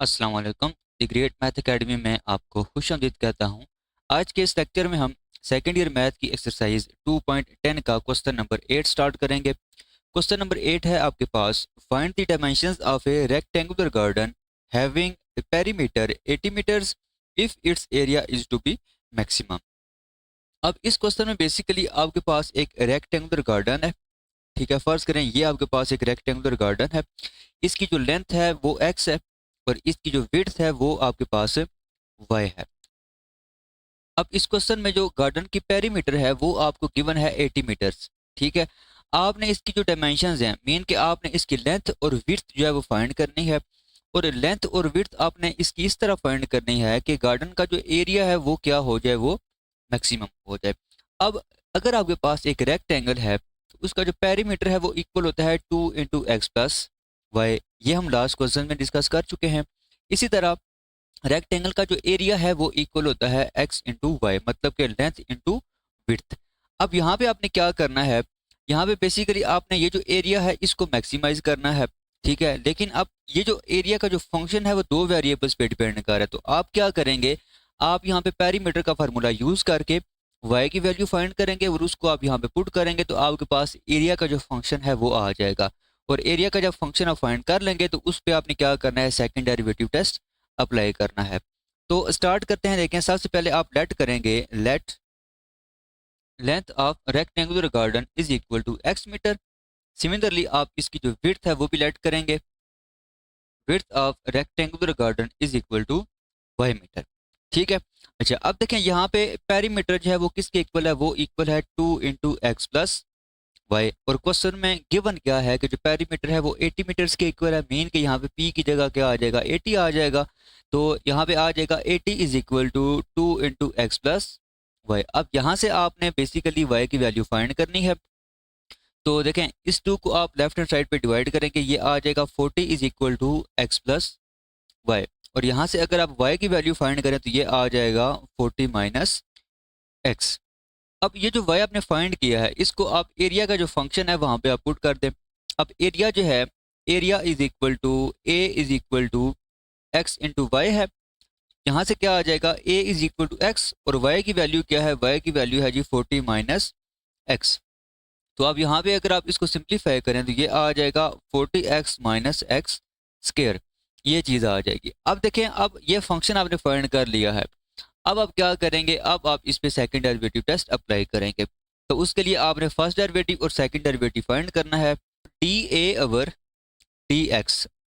अस्सलाम वालेकुम। The great math academy में आपको खुशामदीद कहता हूँ। आज के इस लेक्चर में हम सेकेंड ईयर मैथ की एक्सरसाइज 2.10 का क्वेश्चन नंबर 8 स्टार्ट करेंगे। क्वेश्चन नंबर 8 है आपके पास, find the dimensions of a rectangular garden having a perimeter 80 metres if it's area is to be maximum. अब इस क्वेश्चन में बेसिकली आपके पास एक रेक्टेंगुलर गार्डन है। ठीक है, फर्ज करें ये आपके पास एक रेक्टेंगुलर गार्डन है। इसकी जो लेंथ है वो x है और इसकी जो विड्थ है वो आपके पास y है। अब इस क्वेश्चन में जो गार्डन की पेरीमीटर है वो आपको गिवन है 80 मीटर्स। ठीक है, आपने इसकी जो डायमेंशंस हैं, मीन कि आपने इसकी लेंथ और विड्थ जो है वो फाइंड करनी है। और लेंथ और विड्थ आपने इसकी इस तरह फाइंड करनी है कि गार्डन का जो एरिया है वो क्या हो जाए, वो मैक्सिमम हो जाए। अब अगर आपके पास एक रेक्टेंगल है तो उसका जो पेरीमीटर है वो इक्वल होता है 2 × x + y। ये हम लास्ट क्वेश्चन में डिस्कस कर चुके हैं। इसी तरह रेक्टेंगल का जो एरिया है वो इक्वल होता है x × y, मतलब कि लेंथ इंटू विड्थ। अब यहाँ पे आपने क्या करना है, यहाँ पे बेसिकली आपने ये जो एरिया है इसको मैक्सिमाइज करना है। ठीक है, लेकिन अब ये जो एरिया का जो फंक्शन है वो दो वेरिएबल्स पे डिपेंड कर रहा है। तो आप क्या करेंगे, आप यहाँ पे पेरीमीटर का फार्मूला यूज करके y की वैल्यू फाइंड करेंगे और उसको आप यहाँ पे पुट करेंगे तो आपके पास एरिया का जो फंक्शन है वो आ जाएगा। और एरिया का जब फंक्शन आप फाइंड कर लेंगे तो उस पर आपने क्या करना है, सेकंड डेरिवेटिव टेस्ट अप्लाई करना है। तो स्टार्ट करते हैं। देखें, सबसे पहले आप लेट करेंगे, let length of rectangular garden is equal to x metre. Similarly आप इसकी जो विड्थ है वो भी लेट करेंगे, width of rectangular garden is equal to y metre. ठीक है, अच्छा अब देखें यहाँ पे पेरीमीटर जो है वो किसके इक्वल है, वो इक्वल है 2 × x + y। और क्वेश्चन में गिवन क्या है कि जो पेरीमीटर है वो 80 मीटर्स के इक्वल है। मीन कि यहाँ पे p की जगह क्या आ जाएगा, 80 आ जाएगा। तो यहाँ पे आ जाएगा 80 is equal to 2 × x + y। अब यहाँ से आपने बेसिकली y की वैल्यू फाइंड करनी है। तो देखें, इस 2 को आप लेफ्ट हैंड साइड पे डिवाइड करेंगे, ये आ जाएगा 40 is equal to x + y। और यहाँ से अगर आप y की वैल्यू फाइंड करें तो ये आ जाएगा 40 - x। अब ये जो y आपने फाइंड किया है इसको आप एरिया का जो फंक्शन है वहां पे आप पुट कर दें। अब एरिया जो है, area is equal to a is equal to x × y है। यहाँ से क्या आ जाएगा, a is equal to x और y की वैल्यू क्या है, y की वैल्यू है जी 40 - x। तो अब यहाँ पे अगर आप इसको सिंप्लीफाई करें तो ये आ जाएगा 40x - x स्क्वायर, ये चीज़ आ जाएगी। अब देखें, अब ये फंक्शन आपने फाइंड कर लिया है। अब आप क्या करेंगे, अब आप इस पे सेकंड डेरिवेटिव टेस्ट अप्लाई करेंगे। तो उसके लिए आपने फर्स्ट डेरिवेटिव और सेकंड डेरिवेटिव फाइंड करना है। dA/dx,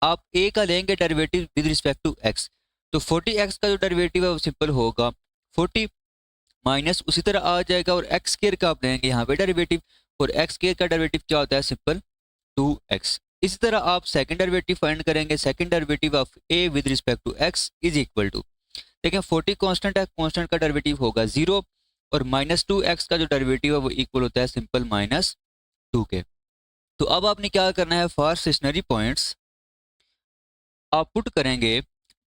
आप a का लेंगे derivative with respect to x। तो 40x का जो डेरिवेटिव है वो सिंपल होगा 40 माइनस उसी तरह आ जाएगा, और एक्स स्क्वायर का आप लेंगे यहाँ पे डेरिवेटिव, और एक्स स्क्वायर का डेरिवेटिव क्या होता है, सिंपल 2x। इसी तरह आप सेकंड डेरिवेटिव फाइंड करेंगे, second derivative of a with respect to x is equal to, देखिए 40 कांस्टेंट है, कांस्टेंट का डेरिवेटिव होगा 0, और -2x का जो डेरिवेटिव है वो इक्वल होता है सिंपल -2 के। तो अब आपने क्या करना है, फॉर स्टेशनरी पॉइंट्स आप पुट करेंगे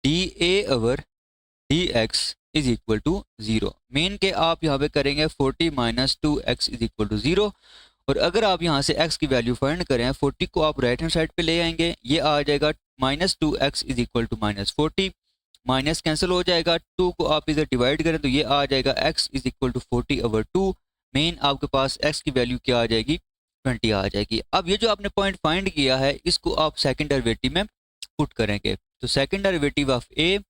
dA/dx is equal to 0। Main के आप यहाँ पे करेंगे 40 - 2x इज इक्वल टू 0। और अगर आप यहाँ से x की वैल्यू फाइंड करें, 40 को आप राइट हैंड साइड पे ले आएंगे, ये आ जाएगा -2x is equal to -40, minus cancel हो जाएगा, 2 को आप इधर डिवाइड करें तो ये आ जाएगा x इज इक्वल टू 40/2। मेन आपके पास x की वैल्यू क्या आ जाएगी, 20 आ जाएगी। अब ये जो आपने पॉइंट फाइंड किया है इसको आप सेकंड डेरिवेटिव में पुट करेंगे। तो second derivative of a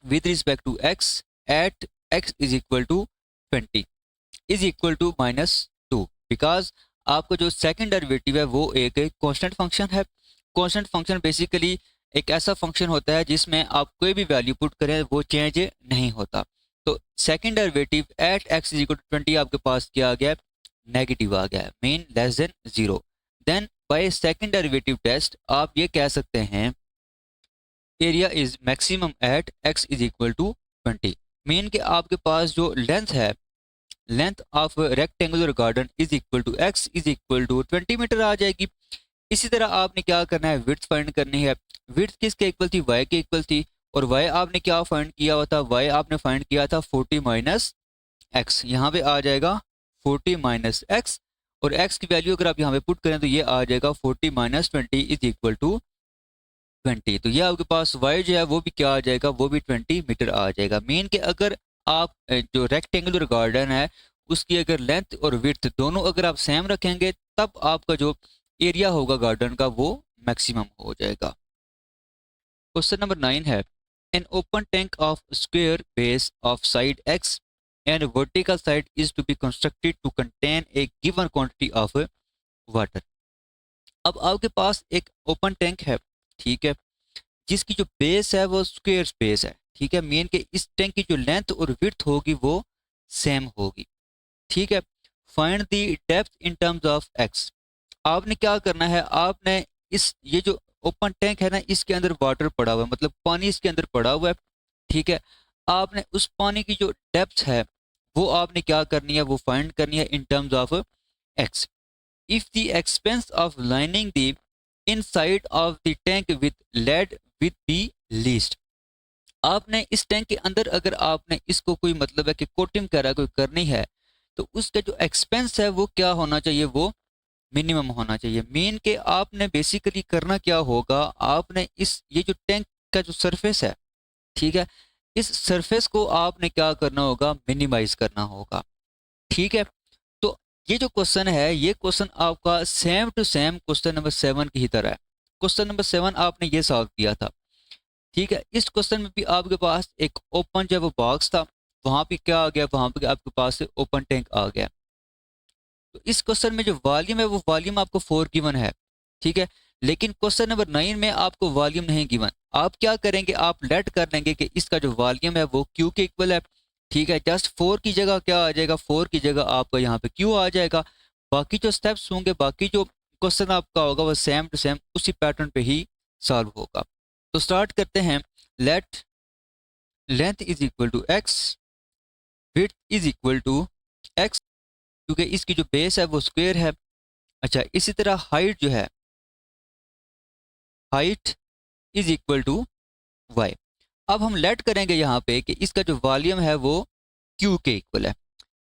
with respect to x at x is equal to 20 is equal to -2, because आपका जो सेकंड डेरिवेटिव है वो एक कांस्टेंट फंक्शन है। कांस्टेंट फंक्शन बेसिकली एक ऐसा फंक्शन होता है जिसमें आप कोई भी वैल्यू पुट करें वो चेंज नहीं होता। तो second derivative at x is equal to 20 आपके पास क्या आ गया, नेगेटिव आ गया, mean less than 0। Then by second derivative test आप ये कह सकते हैं area is maximum at x is equal to 20। Mean कि आपके पास जो लेंथ है, length of rectangular garden is equal to x is equal to 20 metre आ जाएगी। इसी तरह आपने क्या करना है, विड्थ फाइंड करनी है। विड्थ किसके इक्वल थी, y के इक्वल थी, और y आपने क्या फाइंड किया हुआ था, y आपने फाइंड किया था 40 - x। यहाँ पे आ जाएगा 40 - x, और x की वैल्यू अगर आप यहाँ पे पुट करें तो ये आ जाएगा 40 - 20 इज इक्वल टू 20। तो ये आपके पास वाई जो है वो भी क्या आ जाएगा, वो भी 20 मीटर आ जाएगा। मीन कि अगर आप जो रेक्टेंगुलर गार्डन है उसकी अगर लेंथ और विड्थ दोनों अगर आप सेम रखेंगे तब आपका जो एरिया होगा गार्डन का वो मैक्सिमम हो जाएगा। क्वेश्चन नंबर 9 है, an open tank of square base of side X and vertical side is to be constructed to contain a given quantity of water. अब आपके पास एक ओपन टैंक है, ठीक है, जिसकी जो बेस है वो स्क्वायर स्पेस है, ठीक है। मेन के इस टैंक की जो लेंथ और विड्थ होगी वो सेम होगी, ठीक है। Find the depth in terms of x. आपने क्या करना है, आपने इस ये जो ओपन टैंक है ना इसके अंदर वाटर पड़ा हुआ है, मतलब पानी इसके अंदर पड़ा हुआ है, ठीक है। आपने उस पानी की जो डेप्थ है वो आपने क्या करनी है, वो फाइंड करनी है in terms of x. If the expense of lining the inside of the tank with lead with the least. आपने इस टैंक के अंदर अगर आपने इसको कोई मतलब है कि कोटिंग करा कोई करनी है तो उसका जो एक्सपेंस है वो क्या होना चाहिए, वो मिनिमम होना चाहिए। मीन के आपने बेसिकली करना क्या होगा, आपने इस ये जो टैंक का जो सरफेस है, ठीक है, इस सरफेस को आपने क्या करना होगा, मिनिमाइज करना होगा, ठीक है। तो ये जो क्वेश्चन है ये क्वेश्चन आपका same to same question number 7 की ही तरह है। क्वेश्चन नंबर 7 आपने ये सॉल्व किया था, ठीक है। इस क्वेश्चन में भी आपके पास एक ओपन जो है वो बॉक्स था, वहां पे क्या आ गया, वहां पे आपके पास ओपन टैंक आ गया। तो इस क्वेश्चन में जो वॉल्यूम है वो वॉल्यूम आपको 4 गिवन है, ठीक है। लेकिन क्वेश्चन नंबर 9 में आपको वॉल्यूम नहीं गिवन। आप क्या करेंगे, आप लेट कर लेंगे कि इसका जो वॉल्यूम है वो क्यू के इक्वल है, ठीक है। जस्ट 4 की जगह क्या आ जाएगा, 4 की जगह आपका यहाँ पे क्यू आ जाएगा। बाकी जो स्टेप्स होंगे, बाकी जो क्वेश्चन आपका होगा वो सेम टू सेम उसी पैटर्न पे ही सॉल्व होगा। तो स्टार्ट करते हैं। Let length is equal to x, width is equal to x, क्योंकि इसकी जो बेस है वो स्क्वायर है। अच्छा, इसी तरह हाइट जो है, height is equal to y. अब हम लेट करेंगे यहाँ पे कि इसका जो वॉल्यूम है वो क्यू के इक्वल है।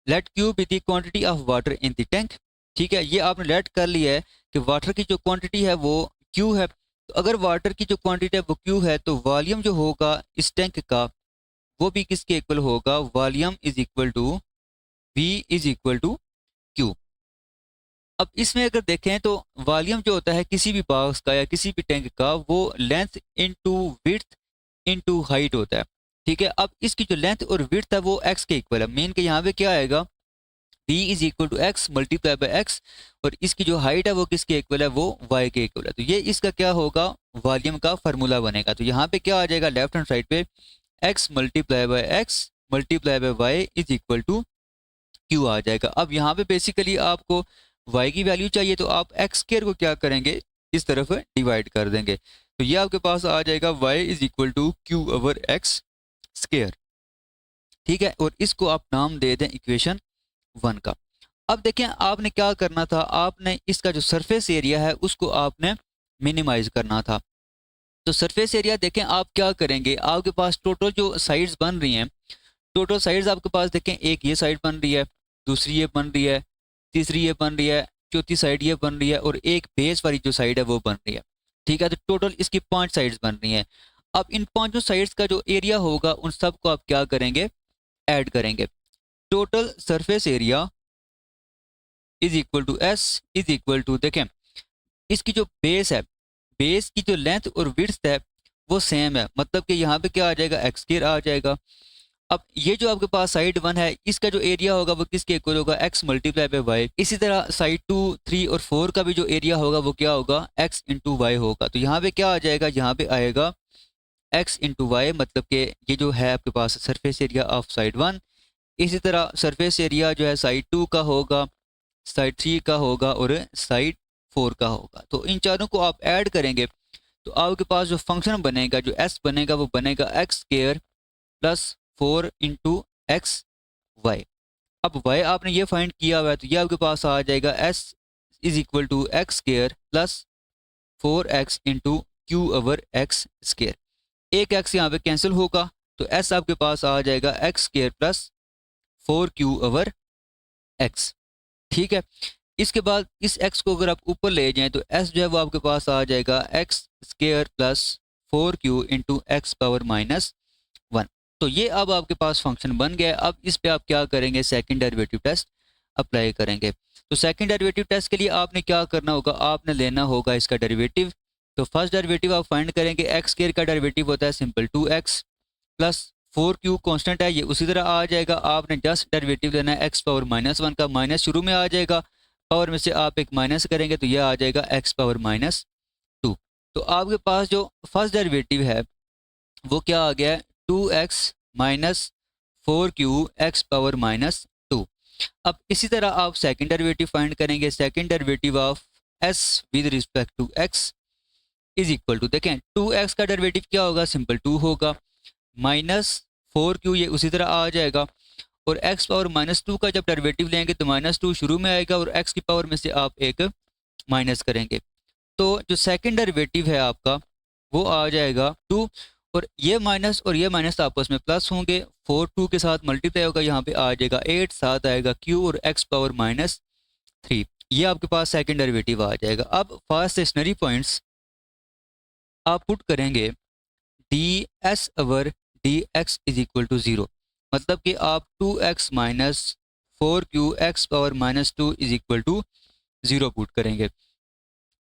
Let q be the quantity of water in the tank, ठीक है। ये आपने लेट कर लिया है कि वाटर की जो क्वांटिटी है वो क्यू है। तो अगर वाटर की जो क्वांटिटी है वो क्यू है तो वॉल्यूम जो होगा इस टैंक का वो भी किसके इक्वल होगा, volume is equal to v is equal to q. अब इसमें अगर देखें तो वॉल्यूम जो होता है किसी भी बॉक्स का या किसी भी टैंक का वो length into width into height होता है, ठीक है। अब इसकी जो लेंथ और विड्थ है वो एक्स के इक्वल है। मीन के यहाँ पे क्या आएगा, v is equal to x multiply by x, और इसकी जो हाइट है वो किसके इक्वल है, वो y के इक्वल है। तो ये इसका क्या होगा, वॉल्यूम का फार्मूला बनेगा। तो यहाँ पे क्या आ जाएगा, लेफ्ट हैंड साइड पे x multiply by x multiply by y is equal to q आ जाएगा। अब यहाँ पे बेसिकली आपको y की वैल्यू चाहिए तो आप एक्स स्क्वायर को क्या करेंगे, इस तरफ डिवाइड कर देंगे। तो ये आपके पास आ जाएगा y is equal to q over x square, ठीक है। और इसको आप नाम दे दें इक्वेशन 1 का। अब देखें आपने क्या करना था, आपने इसका जो सरफेस एरिया है उसको आपने मिनिमाइज करना था। तो सरफेस एरिया देखें आप क्या करेंगे, आपके पास टोटल जो साइड्स बन रही हैं, टोटल साइड्स आपके पास देखें, एक ये साइड बन रही है, दूसरी ये बन रही है, तीसरी ये बन रही है, चौथी साइड ये बन रही है, और एक बेस वाली जो साइड है वो बन रही है, ठीक है। तो टोटल इसकी 5 साइड्स बन रही हैं। अब इन पांचों साइड्स का जो एरिया होगा उन सबको आप क्या करेंगे, ऐड करेंगे। Total surface area is equal to s is equal to, देखें इसकी जो बेस है, बेस की जो लेंथ और विड्थ है वो सेम है, मतलब कि यहाँ पे क्या आ जाएगा, एक्स स्क्वायर आ जाएगा। अब ये जो आपके पास साइड 1 है इसका जो एरिया होगा वो किसके इक्वल होगा, एक्स मल्टीप्लाई बाई वाई। इसी तरह साइड 2, 3 और 4 का भी जो एरिया होगा वो क्या होगा, एक्स इंटू वाई होगा। तो यहाँ पे क्या आ जाएगा, यहाँ पे आएगा एक्स इंटू वाई, मतलब कि ये जो है आपके पास सरफेस एरिया ऑफ साइड 1। इसी तरह सरफेस एरिया जो है साइड 2 का होगा, साइड 3 का होगा और साइड 4 का होगा। तो इन चारों को आप ऐड करेंगे तो आपके पास जो फंक्शन बनेगा, जो एस बनेगा, वो बनेगा x square plus 4 into x y. अब वाई आपने ये फाइंड किया हुआ है तो ये आपके पास आ जाएगा s is equal to x square plus 4x into q over x square. एक एक्स यहाँ पे कैंसिल होगा तो एस आपके पास आ जाएगा x square plus 4q over x, ठीक है। इसके बाद इस x को अगर आप ऊपर ले जाएं तो s जो है वो आपके पास आ जाएगा x square plus 4q into x power -1। तो ये अब आपके पास फंक्शन बन गया है। अब इस पे आप क्या करेंगे, सेकंड डेरिवेटिव टेस्ट अप्लाई करेंगे। तो सेकंड डेरिवेटिव टेस्ट के लिए आपने क्या करना होगा, आपने लेना होगा इसका डेरिवेटिव। तो फर्स्ट डेरिवेटिव आप फाइंड करेंगे, एक्स स्क्वायर का डेरिवेटिव होता है simple 2x plus 4q constant है, ये उसी तरह आ जाएगा। आपने जस्ट डेरिवेटिव लेना है एक्स पावर -1 का, माइनस शुरू में आ जाएगा, पावर में से आप एक माइनस करेंगे तो यह आ जाएगा एक्स पावर -2। तो आपके पास जो फर्स्ट डेरिवेटिव है वो क्या आ गया है, 2x minus 4q x power -2। अब इसी तरह आप सेकंड डेरिवेटिव फाइंड करेंगे, second derivative of s with respect to x is equal to, देखें 2x का डेरिवेटिव क्या होगा, सिंपल 2 होगा, माइनस 4q ये उसी तरह आ जाएगा, और x पावर -2 का जब डेरिवेटिव लेंगे तो -2 शुरू में आएगा और x की पावर में से आप एक माइनस करेंगे। तो जो सेकंड डेरिवेटिव है आपका वो आ जाएगा 2, और ये माइनस आपस में प्लस होंगे, 4 2 के साथ मल्टीप्लाई होगा, यहाँ पे आ जाएगा 8, साथ आएगा q और x पावर -3। ये आपके पास सेकंड डेरिवेटिव आ जाएगा। अब फर्स्ट स्टेशनरी पॉइंट्स आप पुट करेंगे, d s over d x is equal to 0, मतलब कि आप 2x minus 4q x power -2 is equal to 0 put करेंगे।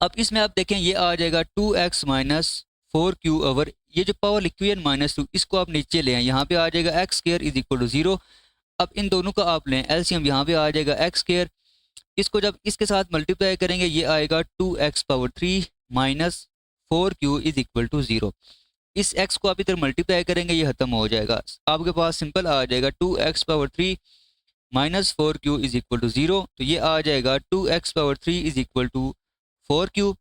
अब इसमें आप देखें ये आ जाएगा 2x माइनस 4q ओवर, ये जो पावर लिखी हुई है -2 इसको आप नीचे ले आए, यहाँ पे आ जाएगा x square is equal to 0। अब इन दोनों का आप लें एलसीएम, यहाँ पे आ जाएगा एक्स स्क्वायर, इसको जब इसके साथ मल्टीप्लाई करेंगे ये आएगा 2x power 3 minus 4q is equal to 0। इस x को आप इधर मल्टीप्लाई करेंगे ये खत्म हो जाएगा, आपके पास सिंपल आ जाएगा 2x power 3 minus 4q is equal to 0। तो ये आ जाएगा 2x power 3 is equal to 4q,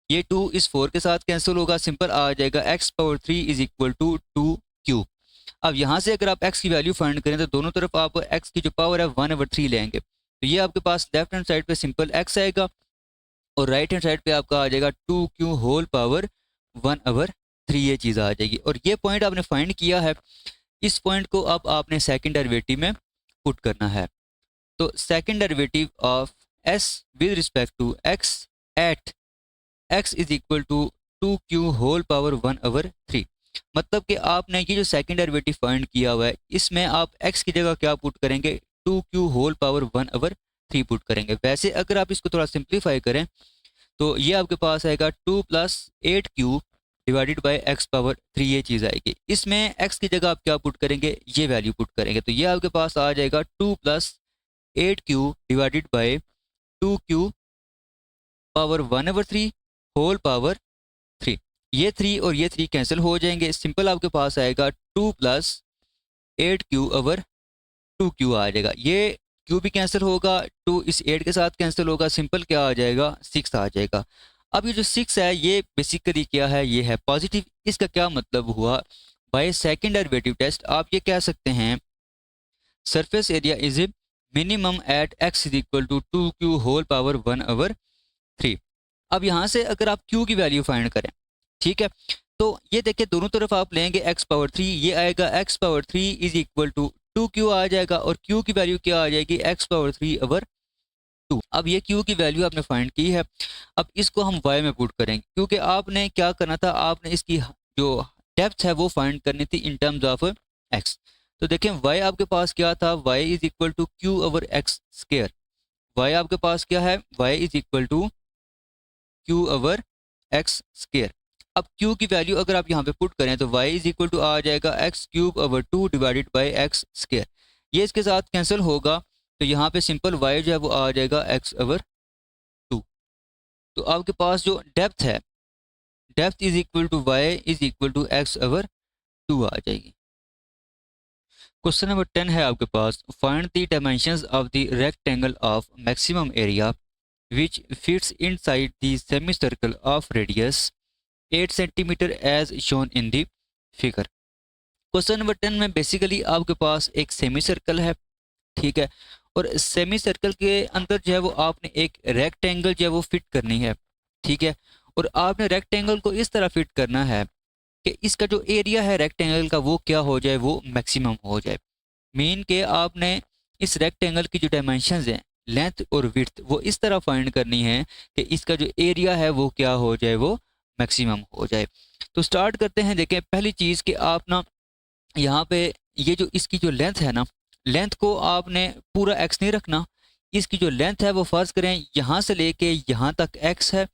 ये 2 इस 4 के साथ कैंसिल होगा, सिंपल आ जाएगा x power 3 is equal to 2q। अब यहाँ से अगर आप x की वैल्यू फाइंड करें तो दोनों तरफ आप x की जो पावर है 1/3 लेंगे, तो ये आपके पास लेफ्ट हैंड साइड पे सिंपल x आएगा और राइट हैंड साइड पे आपका आ जाएगा 2q होल पावर 1/3, ये चीज़ आ जाएगी। और ये पॉइंट आपने फाइंड किया है, इस पॉइंट को अब आपने सेकंड डेरिवेटिव में पुट करना है। तो second derivative of s with respect to x at x is equal to 2q whole power 1/3, मतलब कि आपने ये जो सेकंड डेरिवेटिव फाइंड किया हुआ है इसमें आप x की जगह क्या पुट करेंगे, 2q होल पावर 1/3 पुट करेंगे। वैसे अगर आप इसको थोड़ा सिंप्लीफाई करें तो ये आपके पास आएगा 2 + 8q divided by x power 3, ये चीज़ आएगी। इसमें x की जगह आप क्या पुट करेंगे, ये वैल्यू पुट करेंगे, तो ये आपके पास आ जाएगा 2 + 8q divided by 2q power 1/3 whole power 3। ये 3 और ये 3 कैंसिल हो जाएंगे, सिंपल आपके पास आएगा 2 + 8q ओवर 2q आ जाएगा। ये q भी कैंसिल होगा, 2 इस 8 के साथ कैंसिल होगा, सिंपल क्या आ जाएगा 6 आ जाएगा। अब ये जो 6 है ये बेसिकली क्या है, ये है पॉजिटिव। इसका क्या मतलब हुआ, बाय सेकंड डेरिवेटिव टेस्ट आप ये कह सकते हैं surface area is minimum at x is equal to 2q whole power 1/3। अब यहाँ से अगर आप q की वैल्यू फाइंड करें, ठीक है, तो ये देखिए दोनों तरफ आप लेंगे x पावर 3, ये आएगा x power 3 is equal to 2q आ जाएगा, और q की वैल्यू क्या आ जाएगी, x पावर 3/2। अब ये q की वैल्यू आपने फाइंड की है, अब इसको हम y में पुट करेंगे, क्योंकि आपने क्या करना था, आपने इसकी जो डेप्थ है वो फाइंड करनी थी इन टर्म्स ऑफ x। तो देखें y आपके पास क्या था, y is equal to q over x square, y आपके पास क्या है, y is equal to q over x square. अब q की वैल्यू अगर आप यहाँ पे पुट करें तो y इज इक्वल टू आ जाएगा x³ over 2 divided by x square, ये इसके साथ कैंसिल होगा, तो यहाँ पे सिंपल y जो है वो आ जाएगा x/2। तो आपके पास जो डेप्थ है, depth is equal to y is equal to x/2 आ जाएगी। क्वेश्चन नंबर 10 है आपके पास, find the dimensions of the rectangle of maximum area which fits inside the semicircle of radius 8 cm as shown in the figure। Question number 10 में basically आपके पास एक semi circle है, ठीक है, और सेमी सर्कल के अंदर जो है वो आपने एक रेक्टेंगल जो है वो फिट करनी है, ठीक है, और आपने रेक्टेंगल को इस तरह फिट करना है कि इसका जो एरिया है रेक्टेंगल का वो क्या हो जाए, वो मैक्सिमम हो जाए। मीन के आपने इस रेक्टेंगल की जो डायमेंशंस हैं, लेंथ और विड्थ, वो इस तरह फाइंड करनी है कि इसका जो एरिया है वो क्या हो जाए, वो मैक्सिमम हो जाए। तो स्टार्ट करते हैं। देखें पहली चीज़ कि आप ना यहाँ पे ये जो इसकी जो लेंथ है ना, लेंथ को आपने पूरा एक्स नहीं रखना। इसकी जो लेंथ है वो फ़र्ज़ करें यहाँ से लेके यहाँ तक एक्स है,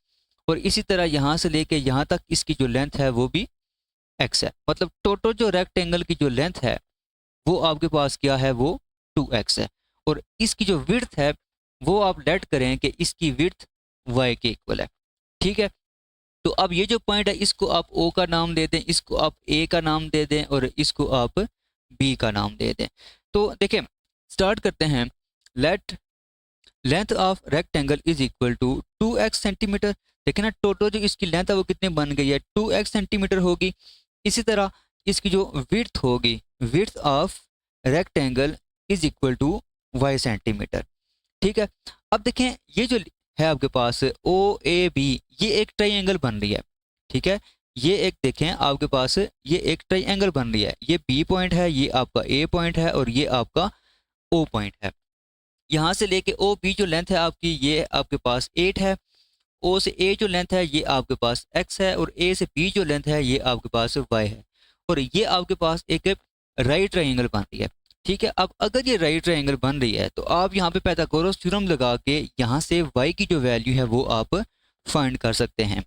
और इसी तरह यहाँ से लेके यहाँ तक इसकी जो लेंथ है वो भी एक्स है। मतलब टोटल जो रेक्टेंगल की जो लेंथ है वो आपके पास क्या है, वो 2x है। और इसकी जो विड्थ है वो आप लेट करें कि इसकी विड्थ y के इक्वल है। ठीक है। तो अब ये जो पॉइंट है इसको आप O का नाम दे दें, इसको आप A का नाम दे दें, और इसको आप B का नाम दे दें। तो देखें स्टार्ट करते हैं। Let length of rectangle is equal to 2x centimetre. देखें ना टोटल जो इसकी लेंथ है वो कितने बन गई है, 2x सेंटीमीटर होगी। इसी तरह इसकी जो विड्थ होगी, width of rectangle is equal to y centimetre. ठीक है। अब देखें ये जो है आपके पास ओ ए बी, ये एक ट्राइंगल बन रही है। ठीक है। ये एक देखें आपके पास ये एक ट्राइंगल बन रही है। ये बी पॉइंट है, ये आपका ए पॉइंट है, और ये आपका ओ पॉइंट है। यहाँ से लेके ओ बी जो लेंथ है आपकी, ये आपके पास 8 है। ओ से ए जो लेंथ है ये आपके पास x है, और ए से बी जो लेंथ है ये आपके पास y है। और ये आपके पास एक राइट ट्राइंगल बन रही है। ठीक है। अब अगर ये राइट ट्राइंगल बन रही है तो आप यहाँ पे पाइथागोरस थ्योरम लगा के यहाँ से y की जो वैल्यू है वो आप फाइंड कर सकते हैं।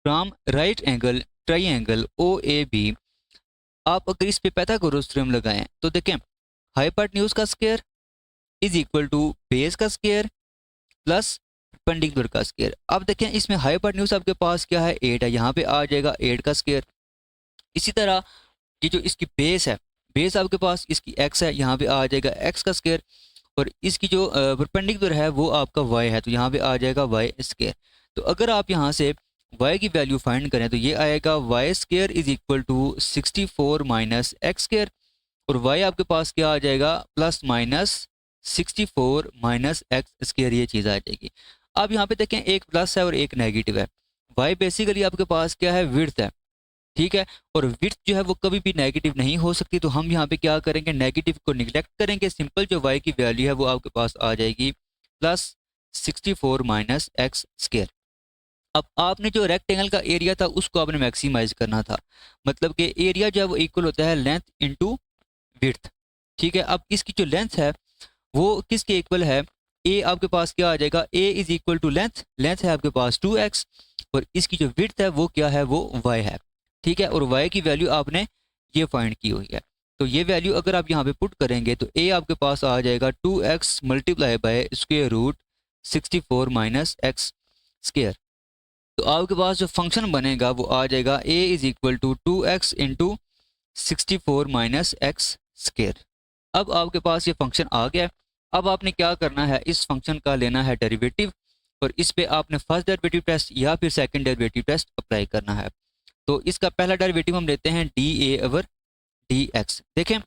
From right angle triangle O A B, आप अगर इस पे पाइथागोरस थ्योरम लगाएं तो देखें हाइपोटेन्यूज का square is equal to base का स्क्वायर प्लस परपेंडिकुलर का स्क्वायर। अब देखें इसमें हाइपोटेन्यूज आपके पास क्या है, 8 है, यहाँ पे आ जाएगा 8 का स्क्वायर। इसी तरह ये जो इसकी बेस है, बेस आपके पास इसकी x है, यहाँ पे आ जाएगा x का स्क्वायर। और इसकी जो परपेंडिकुलर है वो आपका y है, तो यहाँ पे आ जाएगा y स्क्वायर। तो अगर आप यहाँ से y की वैल्यू फाइंड करें तो ये आएगा y square is equal to 64 minus x square, और y आपके पास क्या आ जाएगा, plus minus 64 minus x square, ये चीज़ आ जाएगी। अब यहाँ पे देखें एक प्लस है और एक नेगेटिव है। y बेसिकली आपके पास क्या है, विड्थ है। ठीक है। और विड्थ जो है वो कभी भी नेगेटिव नहीं हो सकती, तो हम यहाँ पे क्या करेंगे, नेगेटिव को निगलेक्ट करेंगे। सिंपल जो y की वैल्यू है वो आपके पास आ जाएगी प्लस 64 माइनस एक्स स्क्वायर। अब आपने जो रेक्टेंगल का एरिया था उसको आपने मैक्सिमाइज करना था, मतलब कि एरिया जो है वो इक्वल होता है लेंथ इंटू विड्थ। ठीक है। अब इसकी जो लेंथ है वो किसके इक्वल है, ए आपके पास क्या आ जाएगा, a is equal to length, length है आपके पास 2x, और इसकी जो विड्थ है वो क्या है, वो y है। ठीक है। और y की वैल्यू आपने ये फाइंड की हुई है। तो ये वैल्यू अगर आप यहाँ पे पुट करेंगे तो a आपके पास आ जाएगा 2x multiply by square root 64 minus x square. तो आपके पास जो फंक्शन बनेगा वो आ जाएगा a is equal to 2x into 64 minus x square. अब आपके पास ये फंक्शन आ गया। अब आपने क्या करना है, इस फंक्शन का लेना है डेरिवेटिव, और इस पे आपने फर्स्ट डेरिवेटिव टेस्ट या फिर सेकंड डेरिवेटिव टेस्ट अप्लाई करना है। तो इसका पहला डेरिवेटिव हम लेते हैं dA/dx। देखें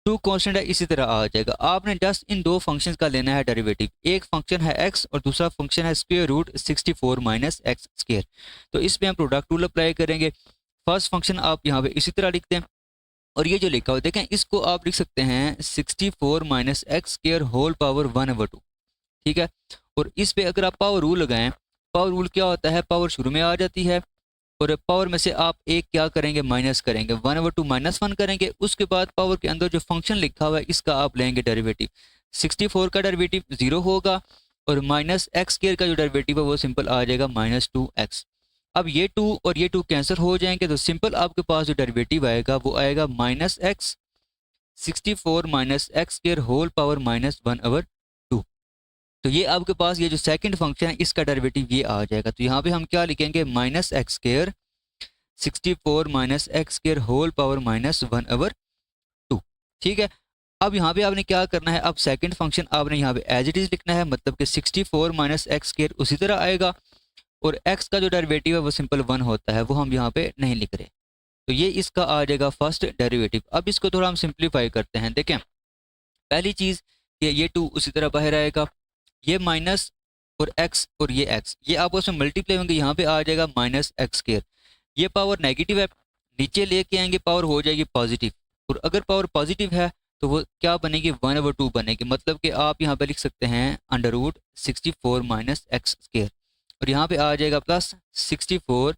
टू कांस्टेंट है, इसी तरह आ जाएगा। आपने जस्ट इन दो फंक्शंस का लेना है डेरिवेटिव। एक फंक्शन है x और दूसरा फंक्शन है square root 64 minus x square. तो इस पे हम प्रोडक्ट रूल अप्लाई करेंगे। फर्स्ट फंक्शन आप यहाँ पे इसी तरह लिखते हैं, और ये जो लिखा हुआ देखें इसको आप लिख सकते हैं 64 minus x square whole power 1/2। ठीक है। और इस पे अगर आप पावर रूल लगाएं, पावर रूल क्या होता है, पावर शुरू में आ जाती है, और पावर में से आप एक क्या करेंगे, माइनस करेंगे, 1/2 माइनस 1 करेंगे। उसके बाद पावर के अंदर जो फंक्शन लिखा हुआ है इसका आप लेंगे डेरिवेटिव। 64 का डेरिवेटिव 0 होगा, और माइनस एक्स स्क्वायर का जो डेरिवेटिव है वो सिंपल आ जाएगा -2x। अब ये 2 और ये 2 कैंसिल हो जाएंगे, तो सिंपल आपके पास जो डेरिवेटिव आएगा वो आएगा -x 64 minus x square whole power -1/2। तो ये आपके पास ये जो सेकंड फंक्शन है इसका डेरिवेटिव ये आ जाएगा। तो यहाँ पे हम क्या लिखेंगे, -x square 64 minus x square whole power -1/2। ठीक है। अब यहाँ पे आपने क्या करना है, अब सेकंड फंक्शन आपने यहाँ पे एज इट इज लिखना है, मतलब कि 64 माइनस एक्स स्क्वायर उसी तरह आएगा, और x का जो डेरिवेटिव है वो सिंपल 1 होता है, वो हम यहाँ पे नहीं लिख रहे। तो ये इसका आ जाएगा फर्स्ट डेरिवेटिव। अब इसको थोड़ा हम सिंप्लीफाई करते हैं। देखें पहली चीज़ कि ये 2 उसी तरह बाहर आएगा, ये माइनस और x और ये x ये आपस में मल्टीप्लाई होंगे, यहाँ पे आ जाएगा -x स्क्वायर। ये पावर नेगेटिव है, नीचे लेके आएंगे पावर हो जाएगी पॉजिटिव, और अगर पावर पॉजिटिव है तो वो क्या बनेगी, 1/2 बनेगी। मतलब कि आप यहाँ पे लिख सकते हैं √64 माइनस एक्स स्क्वायर, और यहाँ पे आ जाएगा प्लस 64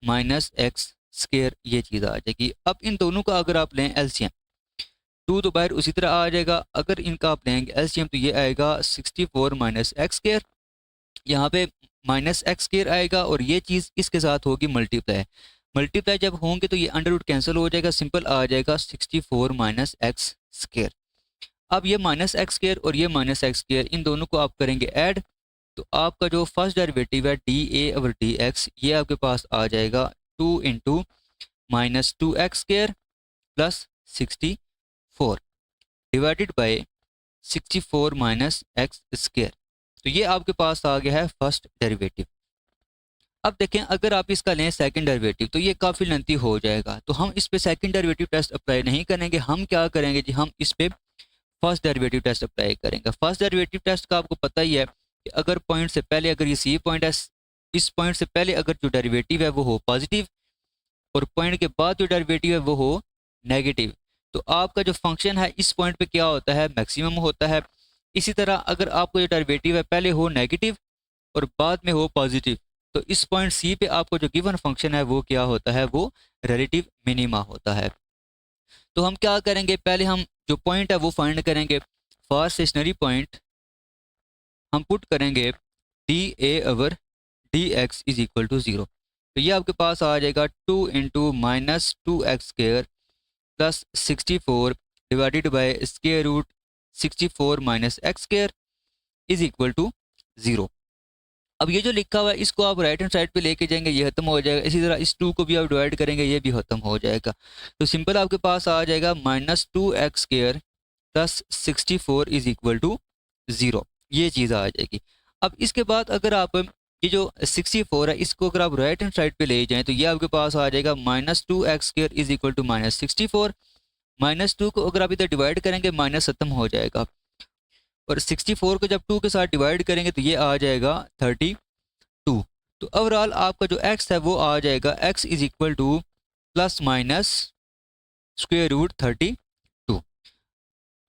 माइनस एक्स स्क्वायर ये चीज़ आ जाएगी। अब इन दोनों का अगर आप लें एलसीएम, 2 तो बाहर उसी तरह आ जाएगा। अगर इनका आप लेंगे एलसीएम तो ये आएगा 64 माइनस एक्स स्क्वायर, यहाँ पे माइनस एक्स स्क्वायर आएगा और ये चीज़ इसके साथ होगी मल्टीप्लाई। मल्टीप्लाई जब होंगे तो ये अंडर रूट कैंसिल हो जाएगा, सिंपल आ जाएगा 64 माइनस एक्स स्क्वायर। अब ये माइनस एक्स स्क्वायर और ये माइनस एक्स स्क्वायर इन दोनों को आप करेंगे ऐड, तो आपका जो फर्स्ट डेरिवेटिव है d a over d x ये आपके पास आ जाएगा 2 into minus 2x square plus 64 divided bye 64 minus x square. तो ये आपके पास आ गया है फर्स्ट डेरिवेटिव। अब देखें अगर आप इसका लें सेकंड डेरिवेटिव तो ये काफ़ी लेंथी हो जाएगा, तो हम इस पे सेकंड डेरिवेटिव टेस्ट अप्लाई नहीं करेंगे। हम क्या करेंगे जी, हम इस पे फर्स्ट डेरिवेटिव टेस्ट अप्लाई करेंगे। फर्स्ट डेरिवेटिव टेस्ट का आपको पता ही है कि अगर पॉइंट से पहले अगर ये सी पॉइंट है, इस पॉइंट से पहले अगर जो डेरिवेटिव है वो हो पॉजिटिव और पॉइंट के बाद जो डेरिवेटिव है वो हो नेगेटिव, तो आपका जो फंक्शन है इस पॉइंट पे क्या होता है, मैक्सिमम होता है। इसी तरह अगर आपको जो डेरिवेटिव है पहले हो नेगेटिव और बाद में हो पॉजिटिव, तो इस पॉइंट सी पे आपको जो गिवन फंक्शन है वो क्या होता है, वो रिलेटिव मिनिमा होता है। तो हम क्या करेंगे, पहले हम जो पॉइंट है वो फाइंड करेंगे। फॉर स्टेशनरी पॉइंट हम पुट करेंगे d a over d x is equal to 0। तो ये आपके पास आ जाएगा 2 into minus 2x square plus 64 divided by square root 64 minus x square is equal to 0। अब ये जो लिखा हुआ है इसको आप राइट हैंड साइड पे लेके जाएंगे, ये खत्म हो जाएगा। इसी तरह इस 2 को भी आप डिवाइड करेंगे, ये भी खत्म हो जाएगा। तो सिंपल आपके पास आ जाएगा minus 2x square plus 64 is equal to 0, ये चीज़ आ जाएगी। अब इसके बाद अगर आप ये जो 64 है इसको अगर आप राइट हैंड साइड पे ले जाएं तो ये आपके पास आ जाएगा minus 2x square is equal to minus 64। Minus 2 को अगर आप इधर डिवाइड करेंगे माइनस खत्म हो जाएगा, और 64 को जब 2 के साथ डिवाइड करेंगे तो ये आ जाएगा 32। तो ओवरऑल आपका जो x है वो आ जाएगा x is equal to plus minus square root 32।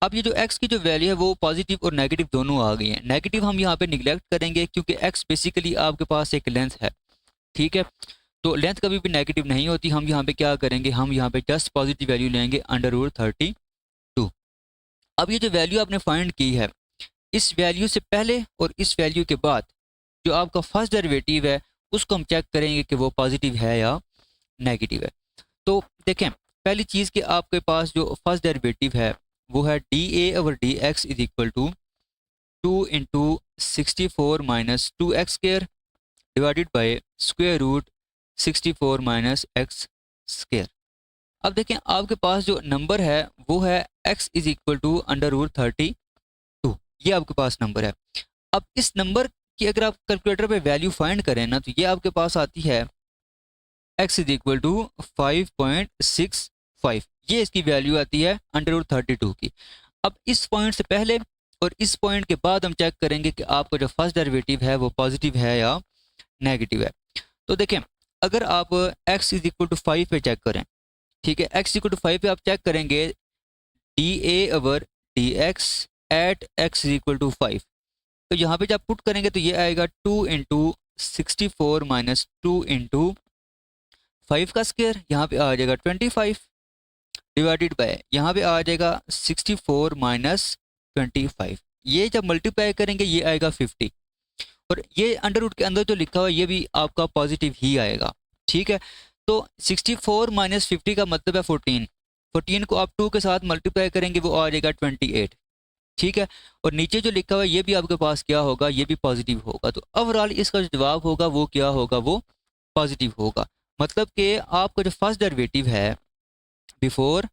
अब ये जो x की जो वैल्यू है वो पॉजिटिव और नेगेटिव दोनों आ गई है। नेगेटिव हम यहाँ पे निगलेक्ट करेंगे क्योंकि x बेसिकली आपके पास एक लेंथ है, ठीक है। तो लेंथ कभी भी नेगेटिव नहीं होती। हम यहाँ पे क्या करेंगे, हम यहाँ पे जस्ट पॉजिटिव वैल्यू लेंगे अंडर रूट 32। अब ये जो वैल्यू आपने फाइंड की है, इस वैल्यू से पहले और इस वैल्यू के बाद जो आपका फर्स्ट डेरिवेटिव है उसको हम चेक करेंगे कि वो पॉजिटिव है या नेगेटिव है। तो देखें पहली चीज़ कि आपके पास जो फर्स्ट डेरिवेटिव है वो है d a over d x is equal to 2 into 64 minus 2x square divided by square root 64 minus x square. अब देखें आपके पास जो नंबर है वो है x is equal to under root 32, ये आपके पास नंबर है। अब इस नंबर की अगर आप कैलकुलेटर पे वैल्यू फाइंड करें ना तो ये आपके पास आती है x इज इक्वल टू 5.65, ये इसकी वैल्यू आती है अंडर रूट 32 की। अब इस पॉइंट से पहले और इस पॉइंट के बाद हम चेक करेंगे कि आपका जो फर्स्ट डेरिवेटिव है वो पॉजिटिव है या नेगेटिव है। तो देखें अगर आप x इज इक्वल टू 5 पे चेक करें, ठीक है, x इक्वल टू 5 पे आप चेक करेंगे d a over d x at x is equal to 5, तो यहाँ पे जब पुट करेंगे तो ये आएगा 2 इंटू 64 माइनस 2 इंटू 5 का स्क्वायर, यहाँ पे आ जाएगा 25 डिवाइडेड बाय यहाँ पे आ जाएगा 64 माइनस 25। ये जब मल्टीप्लाई करेंगे ये आएगा 50, और ये अंडर रूट के अंदर जो लिखा हुआ है ये भी आपका पॉजिटिव ही आएगा, ठीक है। तो 64 माइनस 50 का मतलब है 14, 14 को आप 2 के साथ मल्टीप्लाई करेंगे वो आ जाएगा 28, ठीक है। और नीचे जो लिखा हुआ है ये भी आपके पास क्या होगा, ये भी पॉजिटिव होगा। तो ओवरऑल इसका जो जवाब होगा वो क्या होगा, वो पॉजिटिव होगा। मतलब कि आपका जो फर्स्ट डेरिवेटिव है before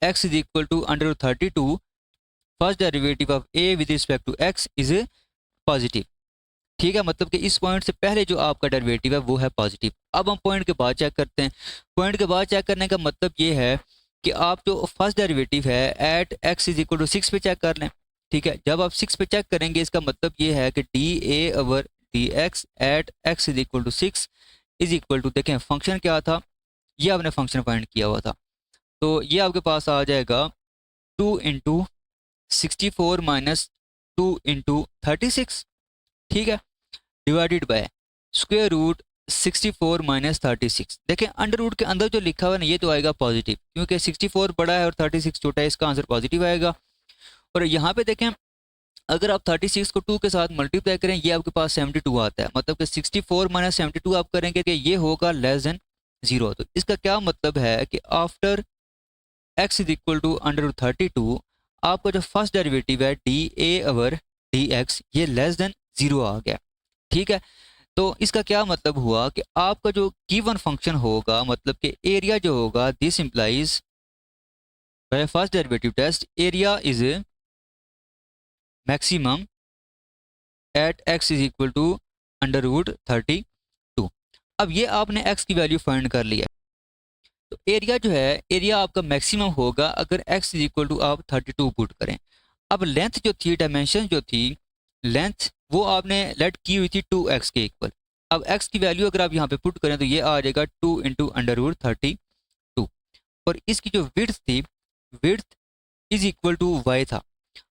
x is equal to under root 32, first derivative of a with respect to x is positive, ठीक है। मतलब कि इस पॉइंट से पहले जो आपका डेरिवेटिव है वो है पॉजिटिव। अब हम पॉइंट के बाद चेक करते हैं। पॉइंट के बाद चेक करने का मतलब ये है कि आप जो फर्स्ट डेरिवेटिव है at x is equal to 6 पे चेक कर लें, ठीक है। जब आप 6 पे चेक करेंगे इसका मतलब ये है कि d a over d x at x is equal to 6 is equal to, देखें फंक्शन क्या था, ये आपने फंक्शन फाइंड किया हुआ था, तो ये आपके पास आ जाएगा 2 इंटू 64 माइनस 2 इंटू 36, ठीक है, डिवाइडेड बाय स्क्वायर रूट 64 माइनस 36। देखें अंडर रूट के अंदर जो लिखा हुआ है ना ये तो आएगा पॉजिटिव, क्योंकि 64 बड़ा है और 36 छोटा है, इसका आंसर पॉजिटिव आएगा। और यहाँ पे देखें अगर आप 36 को 2 के साथ मल्टीप्लाई करें ये आपके पास 72 आता है, मतलब कि 64 माइनस 72 आप करेंगे कि ये होगा लेस देन 0। तो इसका क्या मतलब है कि after x is equal to under root 32 आपका जो फर्स्ट डेरिवेटिव है d a over d x ये लेस देन 0 आ गया। ठीक है, तो इसका क्या मतलब हुआ कि आपका जो गिवन फंक्शन होगा, मतलब कि एरिया जो होगा, this implies by first derivative test area is maximum at x is equal to under root 32। अब ये आपने x की वैल्यू फाइंड कर लिया, तो एरिया जो है एरिया आपका मैक्सिमम होगा अगर x इज इक्वल टू आप 32 पुट करें। अब लेंथ जो थी, डायमेंशन जो थी, लेंथ वो आपने लेट की हुई थी 2x के इक्वल। अब x की वैल्यू अगर आप यहाँ पे पुट करें तो ये आ जाएगा 2 इंटू अंडर रूट 32। और इसकी जो विड्थ थी, width is equal to y था।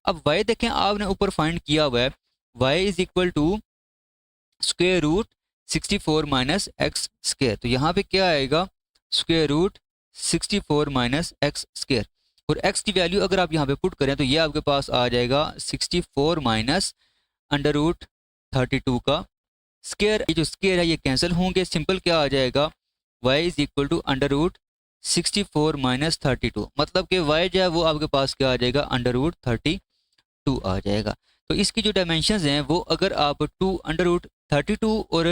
अब y देखें आपने ऊपर फाइंड किया हुआ है, y is equal to square root 64 minus x square. तो यहाँ पे क्या आएगा, square root 64 minus x square. और x की वैल्यू अगर आप यहाँ पे पुट करें तो ये आपके पास आ जाएगा 64 माइनस अंडर रूट 32 का स्क्वायर। ये जो स्क्वायर है ये कैंसिल होंगे, सिंपल क्या आ जाएगा, y is equal to under root 64 minus 32, मतलब कि y जो है वो आपके पास क्या आ जाएगा, अंडर रूट 32 आ जाएगा। तो इसकी जो डायमेंशंस हैं वो अगर आप 2 अंडर रूट 32 और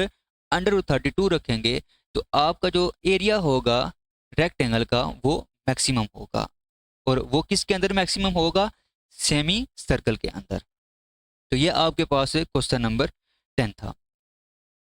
अंडर रूट 32 रखेंगे तो आपका जो एरिया होगा रेक्टेंगल का वो मैक्सिमम होगा। और वो किसके अंदर मैक्सिमम होगा, सेमी सर्कल के अंदर। तो ये आपके पास क्वेश्चन नंबर 10 था।